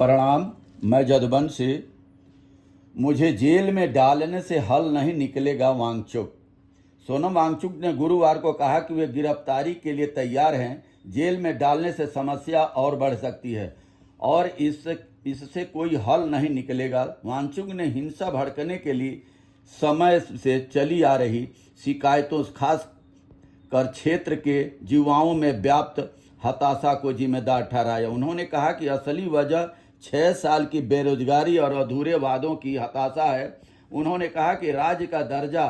प्रणाम। मैं जदुवंशी। मुझे जेल में डालने से हल नहीं निकलेगा, वांगचुक। सोनम वांगचुक ने गुरुवार को कहा कि वे गिरफ्तारी के लिए तैयार हैं। जेल में डालने से समस्या और बढ़ सकती है और इससे कोई हल नहीं निकलेगा। वांगचुक ने हिंसा भड़कने के लिए समय से चली आ रही शिकायतों, खास कर क्षेत्र के युवाओं में व्याप्त हताशा को जिम्मेदार ठहराया। उन्होंने कहा कि असली वजह 6 साल की बेरोजगारी और अधूरे वादों की हताशा है। उन्होंने कहा कि राज्य का दर्जा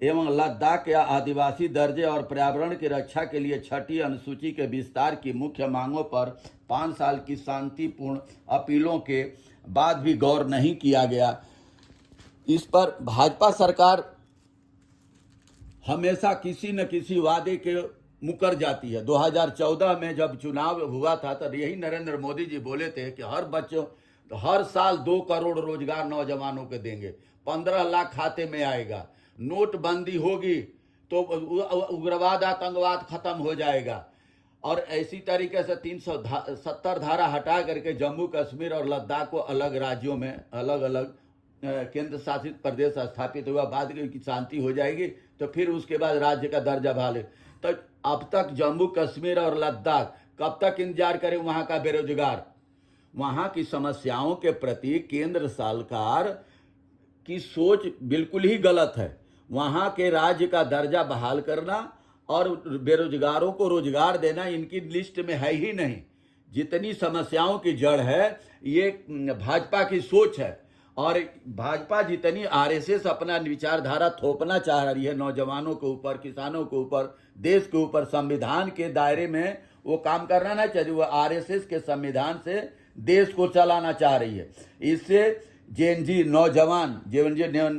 एवं लद्दाख के आदिवासी दर्जे और पर्यावरण की रक्षा के लिए छठी अनुसूची के विस्तार की मुख्य मांगों पर 5 साल की शांतिपूर्ण अपीलों के बाद भी गौर नहीं किया गया। इस पर भाजपा सरकार हमेशा किसी न किसी वादे के मुकर जाती है। 2014 में जब चुनाव हुआ था तब यही नरेंद्र मोदी जी बोले थे कि हर साल 2 करोड़ रोजगार नौजवानों को देंगे, 15 लाख खाते में आएगा, नोटबंदी होगी तो उग्रवाद आतंकवाद खत्म हो जाएगा। और इसी तरीके से 370 धारा हटा करके जम्मू कश्मीर और लद्दाख को अलग राज्यों में अलग अलग केंद्र शासित प्रदेश स्थापित हुआ, बाद की शांति हो जाएगी तो फिर उसके बाद राज्य का दर्जा बहाल। तो अब तक जम्मू कश्मीर और लद्दाख कब तक इंतजार करें? वहां का बेरोजगार, वहां की समस्याओं के प्रति केंद्र सरकार की सोच बिल्कुल ही गलत है। वहां के राज्य का दर्जा बहाल करना और बेरोजगारों को रोजगार देना इनकी लिस्ट में है ही नहीं। जितनी समस्याओं की जड़ है ये भाजपा की सोच है और भाजपा जितनी आरएसएस अपना विचारधारा थोपना चाह रही है नौजवानों के ऊपर, किसानों के ऊपर, देश के ऊपर, संविधान के दायरे में वो काम करना नहीं चाहिए। वो आरएसएस के संविधान से देश को चलाना चाह रही है। इससे जेएनजी नौजवान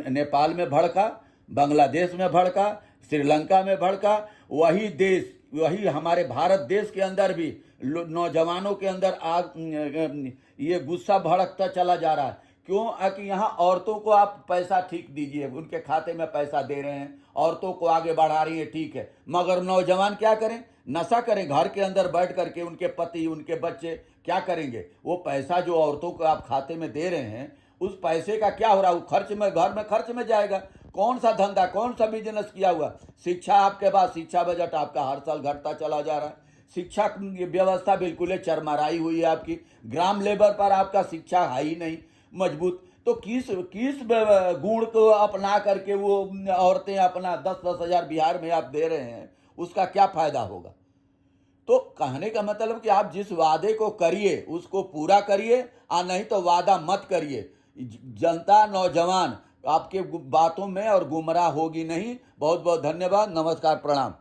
नेपाल में भड़का, बांग्लादेश में भड़का, श्रीलंका में भड़का, वही हमारे भारत देश के अंदर भी नौजवानों के अंदर ये गुस्सा भड़कता चला जा रहा है। क्यों? कि यहाँ औरतों को आप पैसा ठीक दीजिए, उनके खाते में पैसा दे रहे हैं, औरतों को आगे बढ़ा रही है, ठीक है, मगर नौजवान क्या करें? नशा करें। घर के अंदर बैठ करके उनके पति, उनके बच्चे क्या करेंगे? वो पैसा जो औरतों को आप खाते में दे रहे हैं, उस पैसे का क्या हो रहा है? वो घर में खर्च में जाएगा। कौन सा धंधा, कौन सा बिजनेस किया हुआ? शिक्षा आपके पास, शिक्षा बजट आपका हर साल घटता चला जा रहा है। शिक्षा व्यवस्था बिल्कुल चरमराई हुई है आपकी। ग्राम लेवल पर आपका शिक्षा है ही नहीं मजबूत। तो किस गुण को अपना करके वो औरतें अपना 10-10 हजार बिहार में आप दे रहे हैं, उसका क्या फायदा होगा? तो कहने का मतलब कि आप जिस वादे को करिए उसको पूरा करिए, और नहीं तो वादा मत करिए। जनता, नौजवान आपके बातों में और गुमराह होगी नहीं। बहुत बहुत धन्यवाद। नमस्कार, प्रणाम।